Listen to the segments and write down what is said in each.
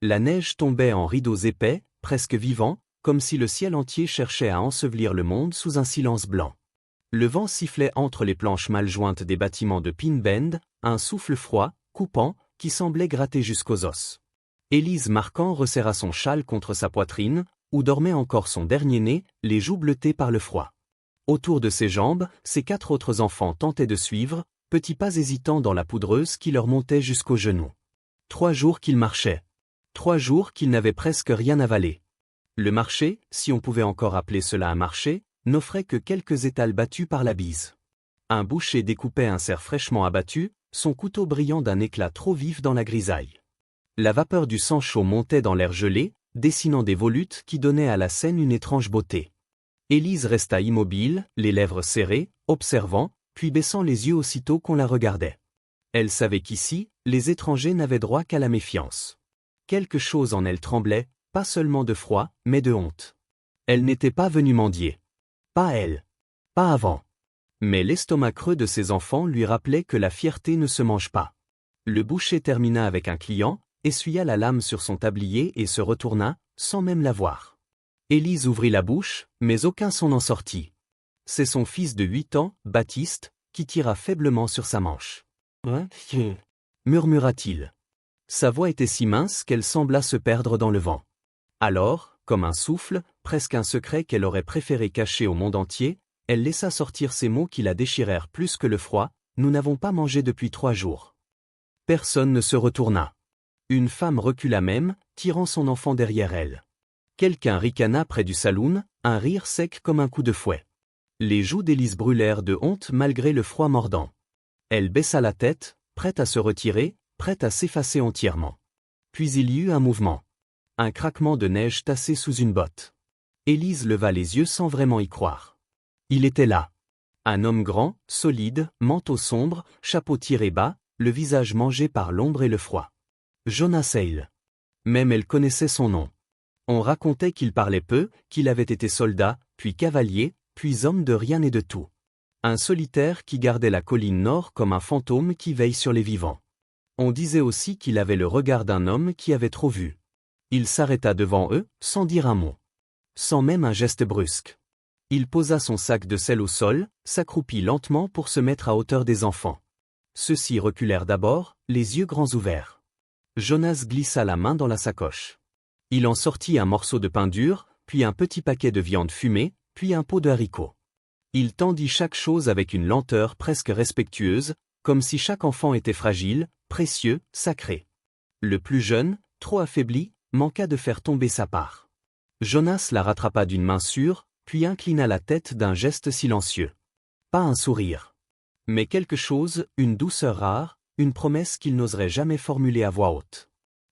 La neige tombait en rideaux épais, presque vivants, comme si le ciel entier cherchait à ensevelir le monde sous un silence blanc. Le vent sifflait entre les planches mal jointes des bâtiments de Pin Bend, un souffle froid, coupant, qui semblait gratter jusqu'aux os. Élise Marquand resserra son châle contre sa poitrine, où dormait encore son dernier-né, les joues bleutées par le froid. Autour de ses jambes, ses 4 autres enfants tentaient de suivre, petits pas hésitants dans la poudreuse qui leur montait jusqu'aux genoux. 3 jours qu'ils marchaient. 3 jours qu'ils n'avaient presque rien avalé. Le marché, si on pouvait encore appeler cela un marché, n'offrait que quelques étals battus par la bise. Un boucher découpait un cerf fraîchement abattu, son couteau brillant d'un éclat trop vif dans la grisaille. La vapeur du sang chaud montait dans l'air gelé, dessinant des volutes qui donnaient à la scène une étrange beauté. Élise resta immobile, les lèvres serrées, observant, puis baissant les yeux aussitôt qu'on la regardait. Elle savait qu'ici, les étrangers n'avaient droit qu'à la méfiance. Quelque chose en elle tremblait, pas seulement de froid, mais de honte. Elle n'était pas venue mendier. Pas elle. Pas avant. Mais l'estomac creux de ses enfants lui rappelait que la fierté ne se mange pas. Le boucher termina avec un client, essuya la lame sur son tablier et se retourna, sans même la voir. Élise ouvrit la bouche, mais aucun son n'en sortit. C'est son fils de 8 ans, Baptiste, qui tira faiblement sur sa manche. « Ouais » murmura-t-il. Sa voix était si mince qu'elle sembla se perdre dans le vent. Alors, comme un souffle, presque un secret qu'elle aurait préféré cacher au monde entier, elle laissa sortir ces mots qui la déchirèrent plus que le froid, « Nous n'avons pas mangé depuis 3 jours. » Personne ne se retourna. Une femme recula même, tirant son enfant derrière elle. Quelqu'un ricana près du saloon, un rire sec comme un coup de fouet. Les joues d'Élise brûlèrent de honte malgré le froid mordant. Elle baissa la tête, prête à se retirer, prête à s'effacer entièrement. Puis il y eut un mouvement. Un craquement de neige tassé sous une botte. Élise leva les yeux sans vraiment y croire. Il était là. Un homme grand, solide, manteau sombre, chapeau tiré bas, le visage mangé par l'ombre et le froid. Jonas Hale. Même elle connaissait son nom. On racontait qu'il parlait peu, qu'il avait été soldat, puis cavalier, puis homme de rien et de tout. Un solitaire qui gardait la colline nord comme un fantôme qui veille sur les vivants. On disait aussi qu'il avait le regard d'un homme qui avait trop vu. Il s'arrêta devant eux, sans dire un mot. Sans même un geste brusque. Il posa son sac de sel au sol, s'accroupit lentement pour se mettre à hauteur des enfants. Ceux-ci reculèrent d'abord, les yeux grands ouverts. Jonas glissa la main dans la sacoche. Il en sortit un morceau de pain dur, puis un petit paquet de viande fumée, puis un pot de haricots. Il tendit chaque chose avec une lenteur presque respectueuse, comme si chaque enfant était fragile, précieux, sacré. Le plus jeune, trop affaibli, manqua de faire tomber sa part. Jonas la rattrapa d'une main sûre, puis inclina la tête d'un geste silencieux. Pas un sourire. Mais quelque chose, une douceur rare, une promesse qu'il n'oserait jamais formuler à voix haute.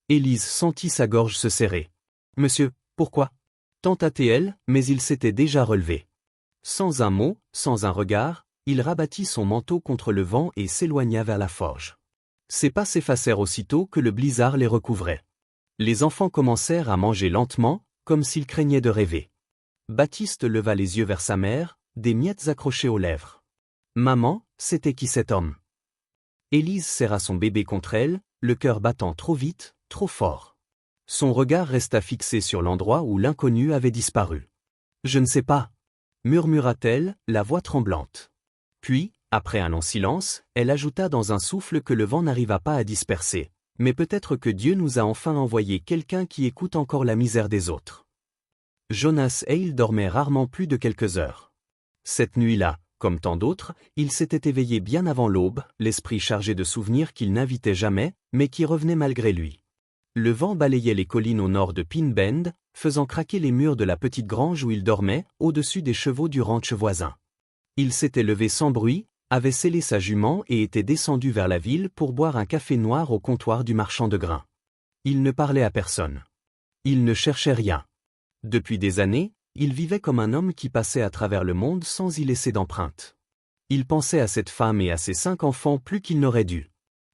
Élise sentit sa gorge se serrer. « Monsieur, pourquoi » tenta-t-elle, mais il s'était déjà relevé. Sans un mot, sans un regard, il rabattit son manteau contre le vent et s'éloigna vers la forge. Ses pas s'effacèrent aussitôt que le blizzard les recouvrait. Les enfants commencèrent à manger lentement, comme s'ils craignaient de rêver. Baptiste leva les yeux vers sa mère, des miettes accrochées aux lèvres. « Maman, c'était qui cet homme » Élise serra son bébé contre elle, le cœur battant trop vite, trop fort. Son regard resta fixé sur l'endroit où l'inconnu avait disparu. « Je ne sais pas » murmura-t-elle, la voix tremblante. Puis, après un long silence, elle ajouta dans un souffle que le vent n'arriva pas à disperser. « Mais peut-être que Dieu nous a enfin envoyé quelqu'un qui écoute encore la misère des autres. » Jonas Hale dormait rarement plus de quelques heures. Cette nuit-là, comme tant d'autres, il s'était éveillé bien avant l'aube, l'esprit chargé de souvenirs qu'il n'invitait jamais, mais qui revenaient malgré lui. Le vent balayait les collines au nord de Pin Bend, faisant craquer les murs de la petite grange où il dormait, au-dessus des chevaux du ranch voisin. Il s'était levé sans bruit, avait sellé sa jument et était descendu vers la ville pour boire un café noir au comptoir du marchand de grains. Il ne parlait à personne. Il ne cherchait rien. Depuis des années, il vivait comme un homme qui passait à travers le monde sans y laisser d'empreinte. Il pensait à cette femme et à ses 5 enfants plus qu'il n'aurait dû.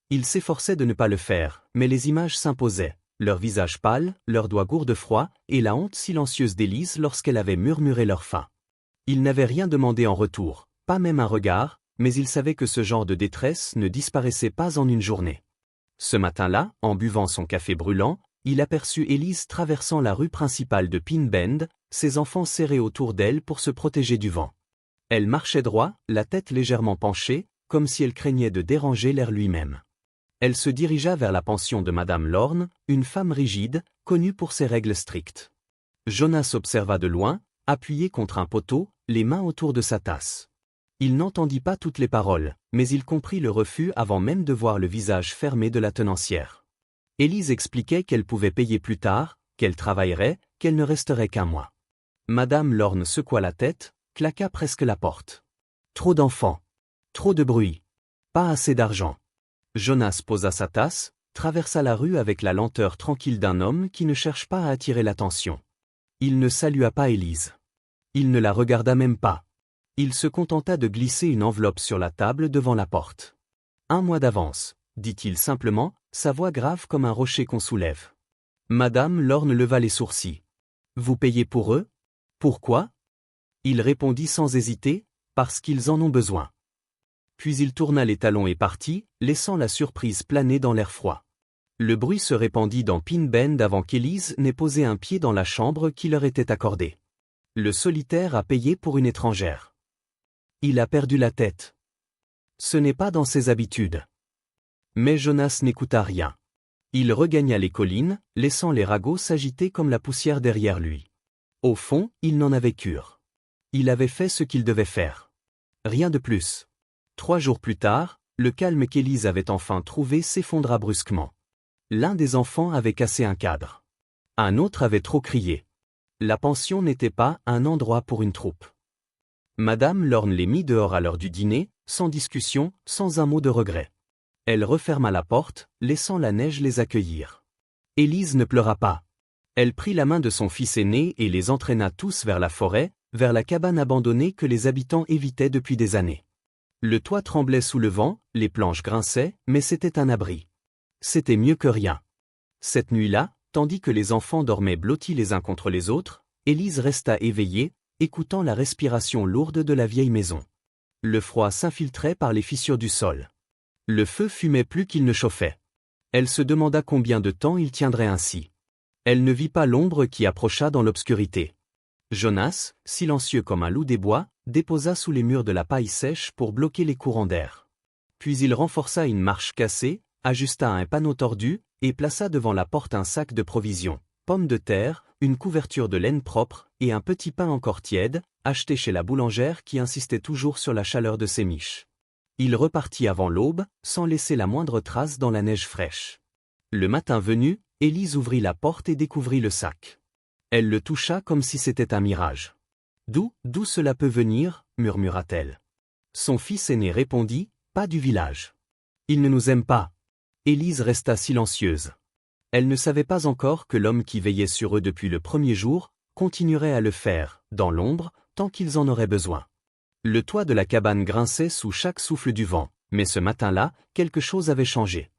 Il s'efforçait de ne pas le faire, mais les images s'imposaient, leurs visages pâles, leurs doigts gourds de froid, et la honte silencieuse d'Élise lorsqu'elle avait murmuré leur faim. Il n'avait rien demandé en retour, pas même un regard, mais il savait que ce genre de détresse ne disparaissait pas en une journée. Ce matin-là, en buvant son café brûlant, il aperçut Élise traversant la rue principale de Pin Bend, ses enfants serrés autour d'elle pour se protéger du vent. Elle marchait droit, la tête légèrement penchée, comme si elle craignait de déranger l'air lui-même. Elle se dirigea vers la pension de Madame Lorne, une femme rigide, connue pour ses règles strictes. Jonas observa de loin, appuyé contre un poteau, les mains autour de sa tasse. Il n'entendit pas toutes les paroles, mais il comprit le refus avant même de voir le visage fermé de la tenancière. Élise expliquait qu'elle pouvait payer plus tard, qu'elle travaillerait, qu'elle ne resterait qu'un mois. Madame Lorne secoua la tête, claqua presque la porte. Trop d'enfants. Trop de bruit. Pas assez d'argent. Jonas posa sa tasse, traversa la rue avec la lenteur tranquille d'un homme qui ne cherche pas à attirer l'attention. Il ne salua pas Élise. Il ne la regarda même pas. Il se contenta de glisser une enveloppe sur la table devant la porte. Un mois d'avance, dit-il simplement, sa voix grave comme un rocher qu'on soulève. Madame Lorne leva les sourcils. Vous payez pour eux? Pourquoi? Il répondit sans hésiter, parce qu'ils en ont besoin. Puis il tourna les talons et partit, laissant la surprise planer dans l'air froid. Le bruit se répandit dans Pin Bend avant qu'Élise n'ait posé un pied dans la chambre qui leur était accordée. Le solitaire a payé pour une étrangère. Il a perdu la tête. Ce n'est pas dans ses habitudes. Mais Jonas n'écouta rien. Il regagna les collines, laissant les ragots s'agiter comme la poussière derrière lui. Au fond, il n'en avait cure. Il avait fait ce qu'il devait faire. Rien de plus. 3 jours plus tard, le calme qu'Élise avait enfin trouvé s'effondra brusquement. L'un des enfants avait cassé un cadre. Un autre avait trop crié. La pension n'était pas un endroit pour une troupe. Madame Lorne les mit dehors à l'heure du dîner, sans discussion, sans un mot de regret. Elle referma la porte, laissant la neige les accueillir. Élise ne pleura pas. Elle prit la main de son fils aîné et les entraîna tous vers la forêt, vers la cabane abandonnée que les habitants évitaient depuis des années. Le toit tremblait sous le vent, les planches grinçaient, mais c'était un abri. C'était mieux que rien. Cette nuit-là, tandis que les enfants dormaient blottis les uns contre les autres, Élise resta éveillée, écoutant la respiration lourde de la vieille maison. Le froid s'infiltrait par les fissures du sol. Le feu fumait plus qu'il ne chauffait. Elle se demanda combien de temps il tiendrait ainsi. Elle ne vit pas l'ombre qui approcha dans l'obscurité. Jonas, silencieux comme un loup des bois, déposa sous les murs de la paille sèche pour bloquer les courants d'air. Puis il renforça une marche cassée, ajusta un panneau tordu, et plaça devant la porte un sac de provisions, pommes de terre, une couverture de laine propre, et un petit pain encore tiède, acheté chez la boulangère qui insistait toujours sur la chaleur de ses miches. Il repartit avant l'aube, sans laisser la moindre trace dans la neige fraîche. Le matin venu, Élise ouvrit la porte et découvrit le sac. Elle le toucha comme si c'était un mirage. « D'où cela peut venir ?» murmura-t-elle. Son fils aîné répondit, « Pas du village. Il ne nous aime pas. » Élise resta silencieuse. Elle ne savait pas encore que l'homme qui veillait sur eux depuis le premier jour continuerait à le faire, dans l'ombre, tant qu'ils en auraient besoin. Le toit de la cabane grinçait sous chaque souffle du vent, mais ce matin-là, quelque chose avait changé.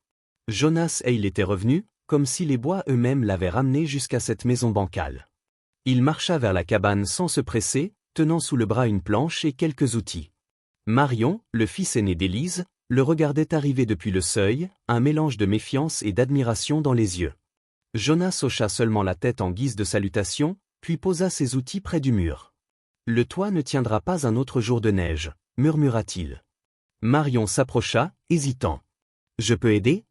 Jonas et il étaient revenus, comme si les bois eux-mêmes l'avaient ramené jusqu'à cette maison bancale. Il marcha vers la cabane sans se presser, tenant sous le bras une planche et quelques outils. Marion, le fils aîné d'Élise, le regardait arriver depuis le seuil, un mélange de méfiance et d'admiration dans les yeux. Jonas hocha seulement la tête en guise de salutation, puis posa ses outils près du mur. « Le toit ne tiendra pas un autre jour de neige, » murmura-t-il. Marion s'approcha, hésitant. « Je peux aider ?»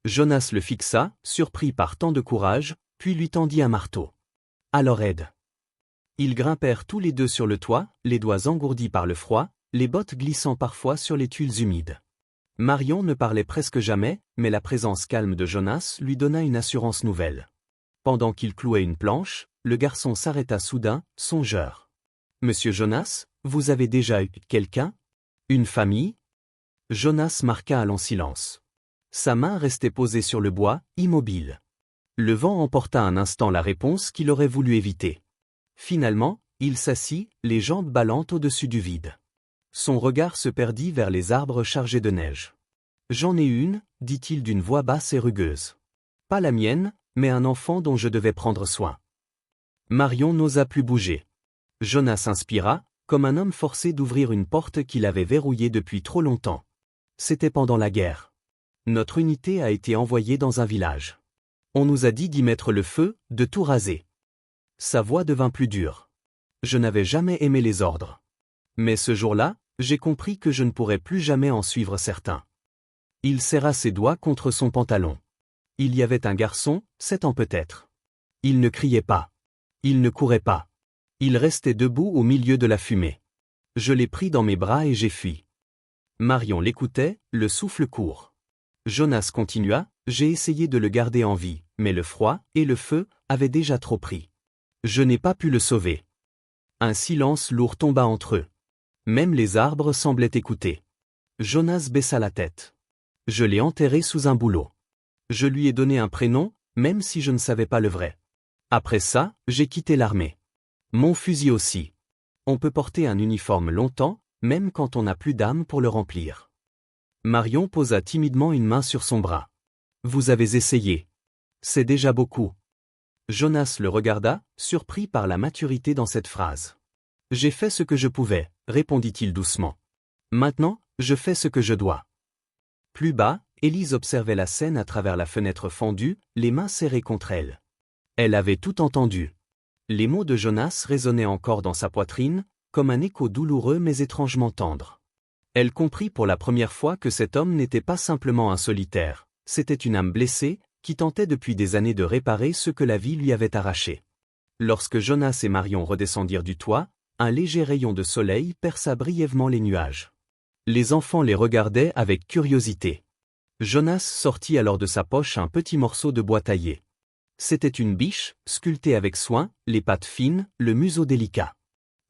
Jonas le fixa, surpris par tant de courage, puis lui tendit un marteau. « Alors aide. » Ils grimpèrent tous les deux sur le toit, les doigts engourdis par le froid, les bottes glissant parfois sur les tuiles humides. Marion ne parlait presque jamais, mais la présence calme de Jonas lui donna une assurance nouvelle. Pendant qu'il clouait une planche, le garçon s'arrêta soudain, songeur. « Monsieur Jonas, vous avez déjà eu quelqu'un? Une famille ?» Jonas marqua un long silence. Sa main restait posée sur le bois, immobile. Le vent emporta un instant la réponse qu'il aurait voulu éviter. Finalement, il s'assit, les jambes ballantes au-dessus du vide. Son regard se perdit vers les arbres chargés de neige. « J'en ai une, » dit-il d'une voix basse et rugueuse. « Pas la mienne, mais un enfant dont je devais prendre soin. » Marion n'osa plus bouger. Jonas inspira, comme un homme forcé d'ouvrir une porte qu'il avait verrouillée depuis trop longtemps. C'était pendant la guerre. Notre unité a été envoyée dans un village. On nous a dit d'y mettre le feu, de tout raser. Sa voix devint plus dure. Je n'avais jamais aimé les ordres. Mais ce jour-là, j'ai compris que je ne pourrais plus jamais en suivre certains. Il serra ses doigts contre son pantalon. Il y avait un garçon, 7 ans peut-être. Il ne criait pas. Il ne courait pas. Il restait debout au milieu de la fumée. Je l'ai pris dans mes bras et j'ai fui. Marion l'écoutait, le souffle court. Jonas continua, j'ai essayé de le garder en vie, mais le froid et le feu avaient déjà trop pris. Je n'ai pas pu le sauver. Un silence lourd tomba entre eux. Même les arbres semblaient écouter. Jonas baissa la tête. Je l'ai enterré sous un bouleau. Je lui ai donné un prénom, même si je ne savais pas le vrai. Après ça, j'ai quitté l'armée. Mon fusil aussi. On peut porter un uniforme longtemps, même quand on n'a plus d'âme pour le remplir. Marion posa timidement une main sur son bras. Vous avez essayé. C'est déjà beaucoup. Jonas le regarda, surpris par la maturité dans cette phrase. J'ai fait ce que je pouvais, répondit-il doucement. Maintenant, je fais ce que je dois. Plus bas, Élise observait la scène à travers la fenêtre fendue, les mains serrées contre elle. Elle avait tout entendu. Les mots de Jonas résonnaient encore dans sa poitrine, comme un écho douloureux mais étrangement tendre. Elle comprit pour la première fois que cet homme n'était pas simplement un solitaire, c'était une âme blessée, qui tentait depuis des années de réparer ce que la vie lui avait arraché. Lorsque Jonas et Marion redescendirent du toit, un léger rayon de soleil perça brièvement les nuages. Les enfants les regardaient avec curiosité. Jonas sortit alors de sa poche un petit morceau de bois taillé. C'était une biche, sculptée avec soin, les pattes fines, le museau délicat.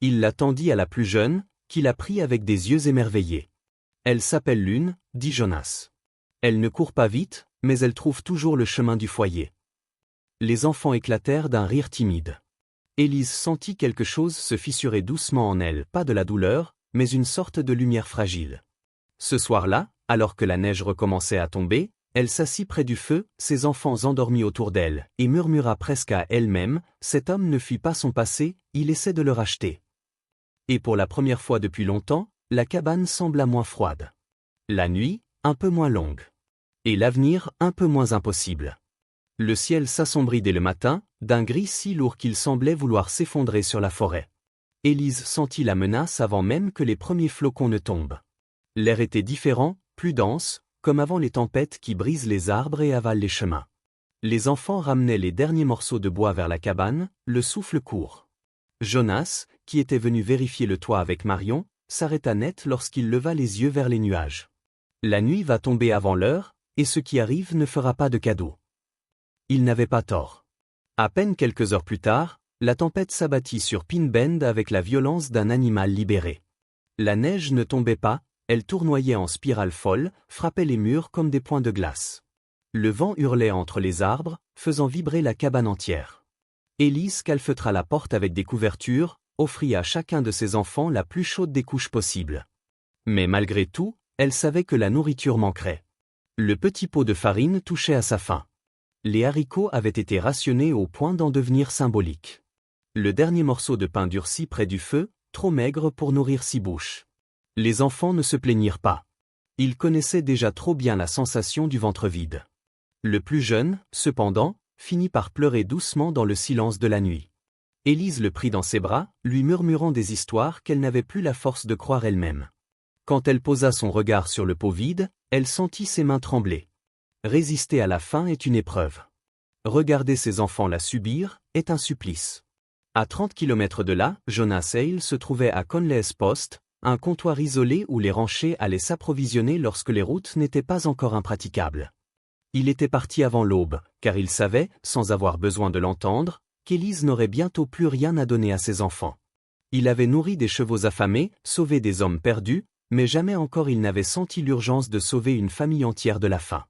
Il la tendit à la plus jeune, qui la prit avec des yeux émerveillés. Elle s'appelle Lune, dit Jonas. Elle ne court pas vite, mais elle trouve toujours le chemin du foyer. Les enfants éclatèrent d'un rire timide. Élise sentit quelque chose se fissurer doucement en elle, pas de la douleur, mais une sorte de lumière fragile. Ce soir-là, alors que la neige recommençait à tomber, elle s'assit près du feu, ses enfants endormis autour d'elle, et murmura presque à elle-même, « Cet homme ne fuit pas son passé, il essaie de le racheter. » Et pour la première fois depuis longtemps, la cabane sembla moins froide. La nuit, un peu moins longue. Et l'avenir, un peu moins impossible. Le ciel s'assombrit dès le matin, d'un gris si lourd qu'il semblait vouloir s'effondrer sur la forêt. Élise sentit la menace avant même que les premiers flocons ne tombent. L'air était différent, plus dense, comme avant les tempêtes qui brisent les arbres et avalent les chemins. Les enfants ramenaient les derniers morceaux de bois vers la cabane, le souffle court. Jonas, qui était venu vérifier le toit avec Marion, s'arrêta net lorsqu'il leva les yeux vers les nuages. La nuit va tomber avant l'heure, et ce qui arrive ne fera pas de cadeau. Il n'avait pas tort. À peine quelques heures plus tard, la tempête s'abattit sur Pin Bend avec la violence d'un animal libéré. La neige ne tombait pas, elle tournoyait en spirale folle, frappait les murs comme des points de glace. Le vent hurlait entre les arbres, faisant vibrer la cabane entière. Élise calfeutra la porte avec des couvertures, offrit à chacun de ses enfants la plus chaude des couches possibles. Mais malgré tout, elle savait que la nourriture manquerait. Le petit pot de farine touchait à sa faim. Les haricots avaient été rationnés au point d'en devenir symboliques. Le dernier morceau de pain durci près du feu, trop maigre pour nourrir 6 bouches. Les enfants ne se plaignirent pas. Ils connaissaient déjà trop bien la sensation du ventre vide. Le plus jeune, cependant, finit par pleurer doucement dans le silence de la nuit. Élise le prit dans ses bras, lui murmurant des histoires qu'elle n'avait plus la force de croire elle-même. Quand elle posa son regard sur le pot vide, elle sentit ses mains trembler. Résister à la faim est une épreuve. Regarder ses enfants la subir est un supplice. À 30 km de là, Jonas Hale se trouvait à Conley's Post, un comptoir isolé où les ranchers allaient s'approvisionner lorsque les routes n'étaient pas encore impraticables. Il était parti avant l'aube, car il savait, sans avoir besoin de l'entendre, qu'Élise n'aurait bientôt plus rien à donner à ses enfants. Il avait nourri des chevaux affamés, sauvé des hommes perdus, mais jamais encore il n'avait senti l'urgence de sauver une famille entière de la faim.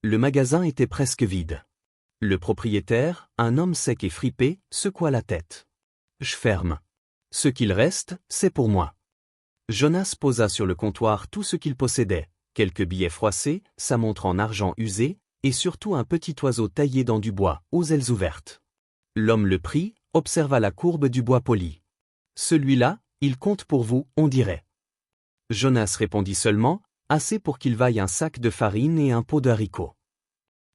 Le magasin était presque vide. Le propriétaire, un homme sec et fripé, secoua la tête. « Je ferme. Ce qu'il reste, c'est pour moi. » Jonas posa sur le comptoir tout ce qu'il possédait, quelques billets froissés, sa montre en argent usée, et surtout un petit oiseau taillé dans du bois, aux ailes ouvertes. L'homme le prit, observa la courbe du bois poli. « Celui-là, il compte pour vous, on dirait. » Jonas répondit seulement, assez pour qu'il vaille un sac de farine et un pot de haricots.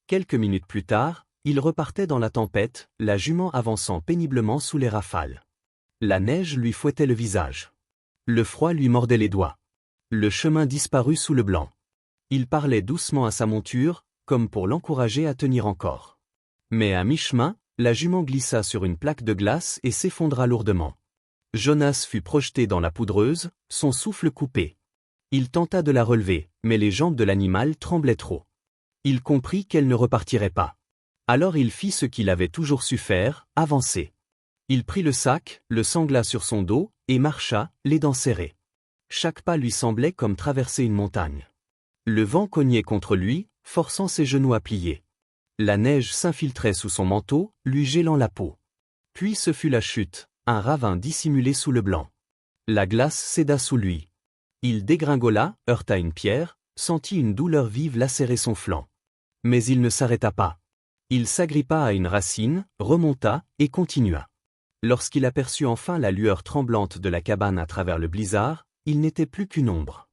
Quelques minutes plus tard, Il repartait dans la tempête, la jument avançant péniblement sous les rafales. La neige lui fouettait le visage. Le froid lui mordait les doigts. Le chemin disparut sous le blanc. Il parlait doucement à sa monture, comme pour l'encourager à tenir encore. Mais à mi-chemin, la jument glissa sur une plaque de glace et s'effondra lourdement. Jonas fut projeté dans la poudreuse, son souffle coupé. Il tenta de la relever, mais les jambes de l'animal tremblaient trop. Il comprit qu'elle ne repartirait pas. Alors il fit ce qu'il avait toujours su faire, avancer. Il prit le sac, le sangla sur son dos, et marcha, les dents serrées. Chaque pas lui semblait comme traverser une montagne. Le vent cognait contre lui, forçant ses genoux à plier. La neige s'infiltrait sous son manteau, lui gelant la peau. Puis ce fut la chute, un ravin dissimulé sous le blanc. La glace céda sous lui. Il dégringola, heurta une pierre, sentit une douleur vive lacérer son flanc. Mais il ne s'arrêta pas. Il s'agrippa à une racine, remonta, et continua. Lorsqu'il aperçut enfin la lueur tremblante de la cabane à travers le blizzard, il n'était plus qu'une ombre.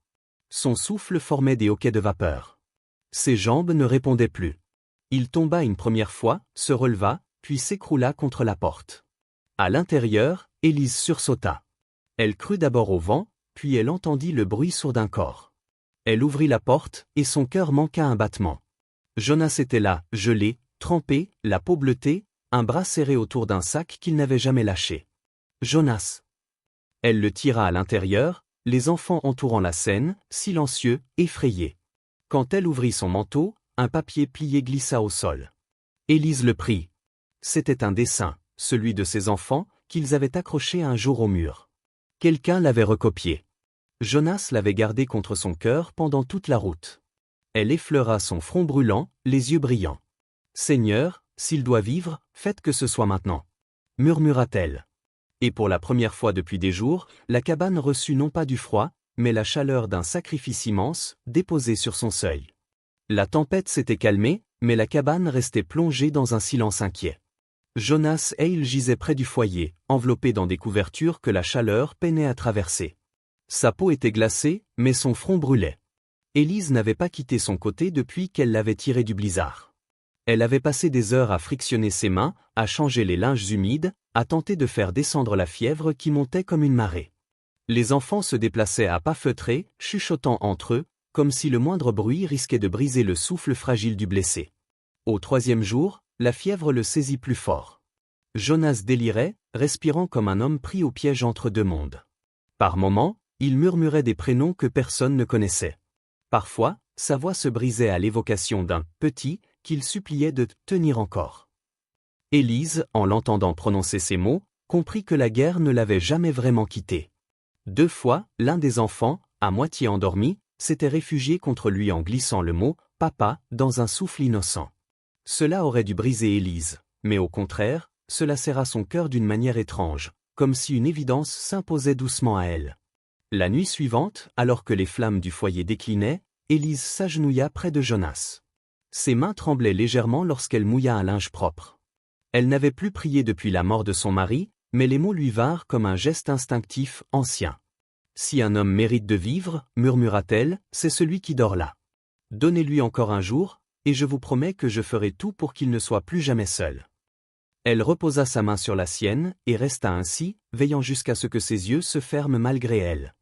Son souffle formait des hoquets de vapeur. Ses jambes ne répondaient plus. Il tomba une première fois, se releva, puis s'écroula contre la porte. À l'intérieur, Élise sursauta. Elle crut d'abord au vent, puis elle entendit le bruit sourd d'un corps. Elle ouvrit la porte, et son cœur manqua un battement. Jonas était là, gelé, trempé, la peau bleutée, un bras serré autour d'un sac qu'il n'avait jamais lâché. Jonas. Elle le tira à l'intérieur, les enfants entourant la scène, silencieux, effrayés. Quand elle ouvrit son manteau, un papier plié glissa au sol. Élise le prit. C'était un dessin, celui de ses enfants, qu'ils avaient accroché un jour au mur. Quelqu'un l'avait recopié. Jonas l'avait gardé contre son cœur pendant toute la route. Elle effleura son front brûlant, les yeux brillants. « Seigneur, s'il doit vivre, faites que ce soit maintenant. » murmura-t-elle. Et pour la première fois depuis des jours, la cabane reçut non pas du froid, mais la chaleur d'un sacrifice immense, déposé sur son seuil. La tempête s'était calmée, mais la cabane restait plongée dans un silence inquiet. Jonas Hale gisait près du foyer, enveloppé dans des couvertures que la chaleur peinait à traverser. Sa peau était glacée, mais son front brûlait. Élise n'avait pas quitté son côté depuis qu'elle l'avait tiré du blizzard. Elle avait passé des heures à frictionner ses mains, à changer les linges humides, à tenter de faire descendre la fièvre qui montait comme une marée. Les enfants se déplaçaient à pas feutrés, chuchotant entre eux, comme si le moindre bruit risquait de briser le souffle fragile du blessé. Au troisième jour, la fièvre le saisit plus fort. Jonas délirait, respirant comme un homme pris au piège entre deux mondes. Par moments, il murmurait des prénoms que personne ne connaissait. Parfois, sa voix se brisait à l'évocation d'un « petit » qu'il suppliait de tenir encore. Élise, en l'entendant prononcer ces mots, comprit que la guerre ne l'avait jamais vraiment quitté. 2 fois, l'un des enfants, à moitié endormi, s'était réfugié contre lui en glissant le mot « papa » dans un souffle innocent. Cela aurait dû briser Élise, mais au contraire, cela serra son cœur d'une manière étrange, comme si une évidence s'imposait doucement à elle. La nuit suivante, alors que les flammes du foyer déclinaient, Élise s'agenouilla près de Jonas. Ses mains tremblaient légèrement lorsqu'elle mouilla un linge propre. Elle n'avait plus prié depuis la mort de son mari, mais les mots lui vinrent comme un geste instinctif, ancien. « Si un homme mérite de vivre, murmura-t-elle, c'est celui qui dort là. Donnez-lui encore un jour, et je vous promets que je ferai tout pour qu'il ne soit plus jamais seul. » Elle reposa sa main sur la sienne, et resta ainsi, veillant jusqu'à ce que ses yeux se ferment malgré elle.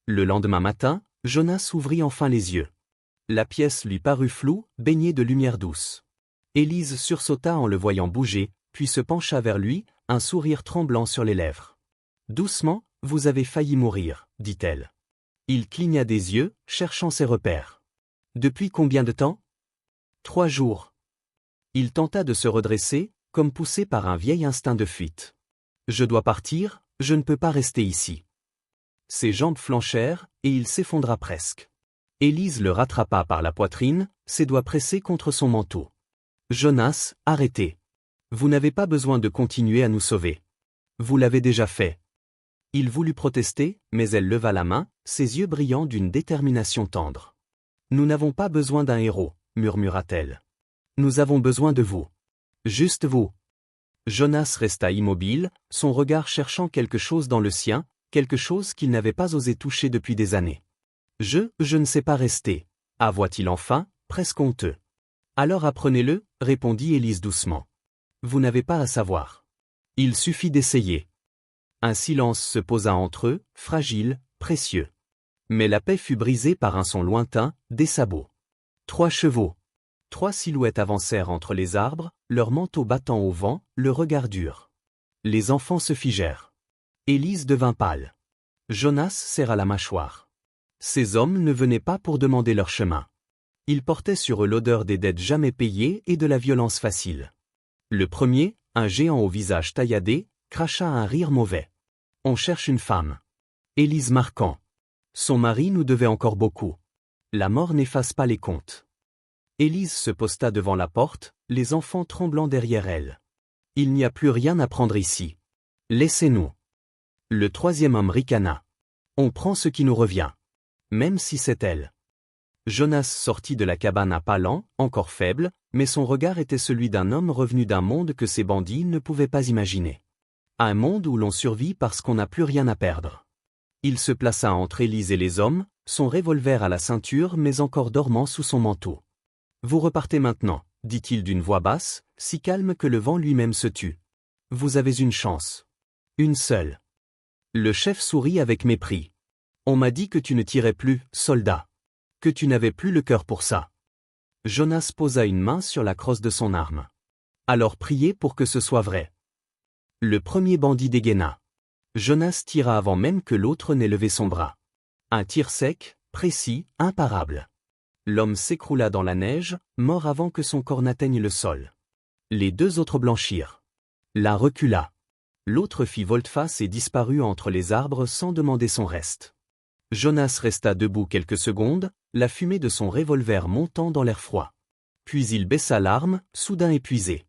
Le lendemain matin, Jonas ouvrit enfin les yeux. La pièce lui parut floue, baignée de lumière douce. Élise sursauta en le voyant bouger, puis se pencha vers lui, un sourire tremblant sur les lèvres. « Doucement, vous avez failli mourir, » dit-elle. Il cligna des yeux, cherchant ses repères. « Depuis combien de temps ? » 3 jours. Il tenta de se redresser, comme poussé par un vieil instinct de fuite. « Je dois partir, je ne peux pas rester ici. » Ses jambes flanchèrent, et il s'effondra presque. Élise le rattrapa par la poitrine, ses doigts pressés contre son manteau. « Jonas, arrêtez. Vous n'avez pas besoin de continuer à nous sauver. Vous l'avez déjà fait. » Il voulut protester, mais elle leva la main, ses yeux brillants d'une détermination tendre. « Nous n'avons pas besoin d'un héros, » murmura-t-elle. « Nous avons besoin de vous. Juste vous. » Jonas resta immobile, son regard cherchant quelque chose dans le sien, quelque chose qu'il n'avait pas osé toucher depuis des années. « Je ne sais pas rester, avoua-t-il enfin, presque honteux. Alors apprenez-le, répondit Élise doucement. Vous n'avez pas à savoir. Il suffit d'essayer. Un silence se posa entre eux, fragile, précieux. Mais la paix fut brisée par un son lointain, des sabots. 3 chevaux. 3 silhouettes avancèrent entre les arbres, leurs manteaux battant au vent, le regard dur. Les enfants se figèrent. Élise devint pâle. Jonas serra la mâchoire. Ces hommes ne venaient pas pour demander leur chemin. Ils portaient sur eux l'odeur des dettes jamais payées et de la violence facile. Le premier, un géant au visage tailladé, cracha un rire mauvais. On cherche une femme. Élise marquant. Son mari nous devait encore beaucoup. La mort n'efface pas les comptes. Élise se posta devant la porte, les enfants tremblant derrière elle. Il n'y a plus rien à prendre ici. Laissez-nous. Le troisième homme ricana. On prend ce qui nous revient. Même si c'est elle. Jonas sortit de la cabane à pas lents, encore faible, mais son regard était celui d'un homme revenu d'un monde que ces bandits ne pouvaient pas imaginer. Un monde où l'on survit parce qu'on n'a plus rien à perdre. Il se plaça entre Élise et les hommes, son revolver à la ceinture mais encore dormant sous son manteau. Vous repartez maintenant, dit-il d'une voix basse, si calme que le vent lui-même se tut. Vous avez une chance. Une seule. Le chef sourit avec mépris. On m'a dit que tu ne tirais plus, soldat. Que tu n'avais plus le cœur pour ça. Jonas posa une main sur la crosse de son arme. Alors priez pour que ce soit vrai. Le premier bandit dégaina. Jonas tira avant même que l'autre n'ait levé son bras. Un tir sec, précis, imparable. L'homme s'écroula dans la neige, mort avant que son corps n'atteigne le sol. Les 2 autres blanchirent. L'un recula. L'autre fit volte-face et disparut entre les arbres sans demander son reste. Jonas resta debout quelques secondes, la fumée de son revolver montant dans l'air froid. Puis il baissa l'arme, soudain épuisé.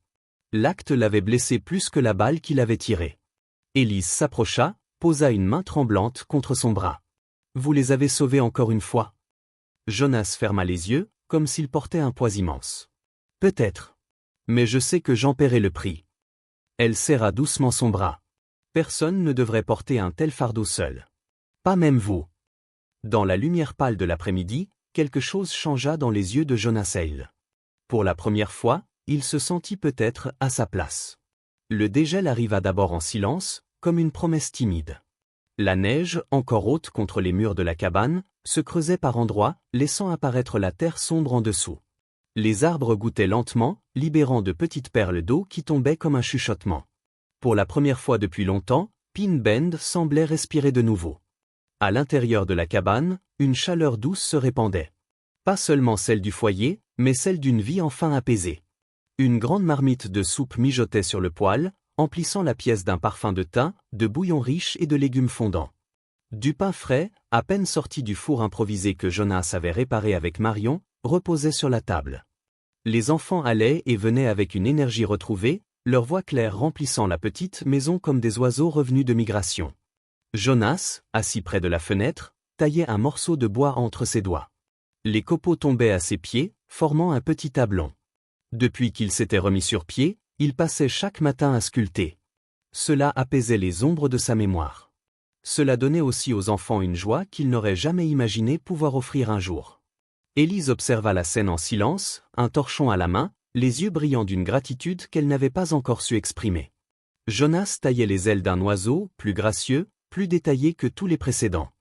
L'acte l'avait blessé plus que la balle qu'il avait tirée. Élise s'approcha, posa une main tremblante contre son bras. Vous les avez sauvés encore une fois. Jonas ferma les yeux, comme s'il portait un poids immense. Peut-être. Mais je sais que j'en paierai le prix. Elle serra doucement son bras. Personne ne devrait porter un tel fardeau seul. Pas même vous. Dans la lumière pâle de l'après-midi, quelque chose changea dans les yeux de Jonas Hale. Pour la première fois, il se sentit peut-être à sa place. Le dégel arriva d'abord en silence, comme une promesse timide. La neige, encore haute contre les murs de la cabane, se creusait par endroits, laissant apparaître la terre sombre en dessous. Les arbres gouttaient lentement, libérant de petites perles d'eau qui tombaient comme un chuchotement. Pour la première fois depuis longtemps, Pin Bend semblait respirer de nouveau. À l'intérieur de la cabane, une chaleur douce se répandait. Pas seulement celle du foyer, mais celle d'une vie enfin apaisée. Une grande marmite de soupe mijotait sur le poêle, emplissant la pièce d'un parfum de thym, de bouillon riche et de légumes fondants. Du pain frais, à peine sorti du four improvisé que Jonas avait réparé avec Marion, reposait sur la table. Les enfants allaient et venaient avec une énergie retrouvée, leur voix claire remplissant la petite maison comme des oiseaux revenus de migration. Jonas, assis près de la fenêtre, taillait un morceau de bois entre ses doigts. Les copeaux tombaient à ses pieds, formant un petit tablon. Depuis qu'il s'était remis sur pied, il passait chaque matin à sculpter. Cela apaisait les ombres de sa mémoire. Cela donnait aussi aux enfants une joie qu'ils n'auraient jamais imaginé pouvoir offrir un jour. Élise observa la scène en silence, un torchon à la main, les yeux brillants d'une gratitude qu'elle n'avait pas encore su exprimer. Jonas taillait les ailes d'un oiseau, plus gracieux, plus détaillé que tous les précédents.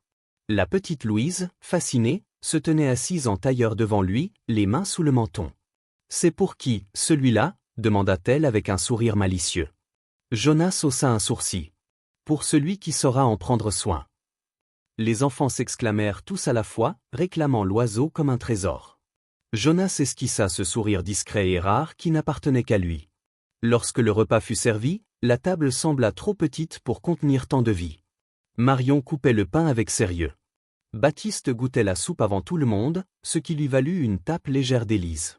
La petite Louise, fascinée, se tenait assise en tailleur devant lui, les mains sous le menton. « C'est pour qui, celui-là » demanda-t-elle avec un sourire malicieux. Jonas haussa un sourcil. « Pour celui qui saura en prendre soin. » Les enfants s'exclamèrent tous à la fois, réclamant l'oiseau comme un trésor. Jonas esquissa ce sourire discret et rare qui n'appartenait qu'à lui. Lorsque le repas fut servi, la table sembla trop petite pour contenir tant de vie. Marion coupait le pain avec sérieux. Baptiste goûtait la soupe avant tout le monde, ce qui lui valut une tape légère d'Élise.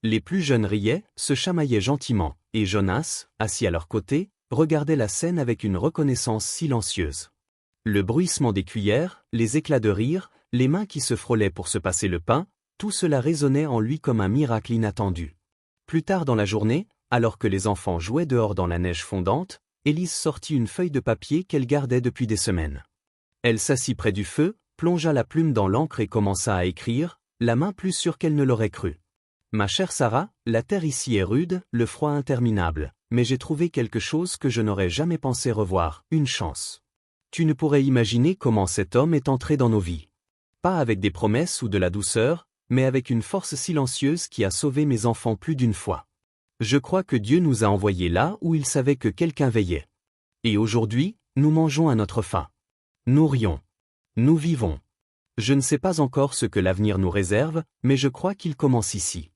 Les plus jeunes riaient, se chamaillaient gentiment, et Jonas, assis à leur côté, regardait la scène avec une reconnaissance silencieuse. Le bruissement des cuillères, les éclats de rire, les mains qui se frôlaient pour se passer le pain, tout cela résonnait en lui comme un miracle inattendu. Plus tard dans la journée, alors que les enfants jouaient dehors dans la neige fondante, Élise sortit une feuille de papier qu'elle gardait depuis des semaines. Elle s'assit près du feu, plongea la plume dans l'encre et commença à écrire, la main plus sûre qu'elle ne l'aurait cru. Ma chère Sarah, la terre ici est rude, le froid interminable, mais j'ai trouvé quelque chose que je n'aurais jamais pensé revoir, une chance. Tu ne pourrais imaginer comment cet homme est entré dans nos vies. Pas avec des promesses ou de la douceur, mais avec une force silencieuse qui a sauvé mes enfants plus d'une fois. Je crois que Dieu nous a envoyés là où il savait que quelqu'un veillait. Et aujourd'hui, nous mangeons à notre faim. Nous rions. Nous vivons. Je ne sais pas encore ce que l'avenir nous réserve, mais je crois qu'il commence ici.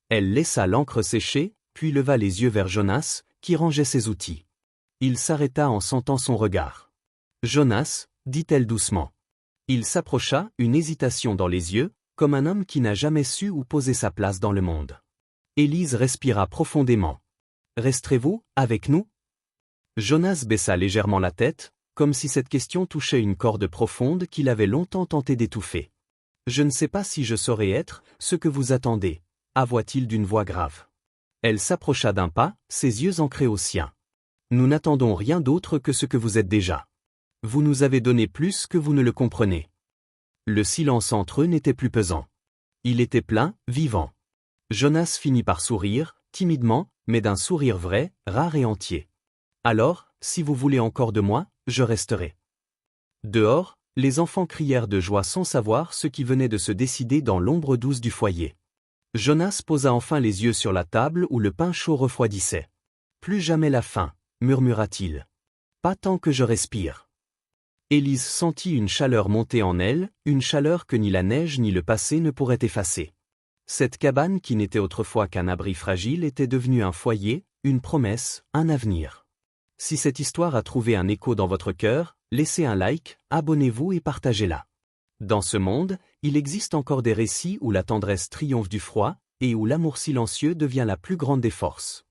Elle laissa l'encre sécher, puis leva les yeux vers Jonas, qui rangeait ses outils. Il s'arrêta en sentant son regard. « Jonas » dit-elle doucement. Il s'approcha, une hésitation dans les yeux, comme un homme qui n'a jamais su où poser sa place dans le monde. Élise respira profondément. « Resterez-vous, avec nous » Jonas baissa légèrement la tête, comme si cette question touchait une corde profonde qu'il avait longtemps tenté d'étouffer. « Je ne sais pas si je saurais être ce que vous attendez » avoua-t-il d'une voix grave. Elle s'approcha d'un pas, ses yeux ancrés aux siens. « Nous n'attendons rien d'autre que ce que vous êtes déjà. Vous nous avez donné plus que vous ne le comprenez. » Le silence entre eux n'était plus pesant. Il était plein, vivant. Jonas finit par sourire, timidement, mais d'un sourire vrai, rare et entier. « Alors, si vous voulez encore de moi, je resterai. » Dehors, les enfants crièrent de joie sans savoir ce qui venait de se décider dans l'ombre douce du foyer. Jonas posa enfin les yeux sur la table où le pain chaud refroidissait. « Plus jamais la faim, murmura-t-il. Pas tant que je respire. » Élise sentit une chaleur monter en elle, une chaleur que ni la neige ni le passé ne pourraient effacer. Cette cabane qui n'était autrefois qu'un abri fragile était devenue un foyer, une promesse, un avenir. Si cette histoire a trouvé un écho dans votre cœur, laissez un like, abonnez-vous et partagez-la. Dans ce monde, il existe encore des récits où la tendresse triomphe du froid, et où l'amour silencieux devient la plus grande des forces.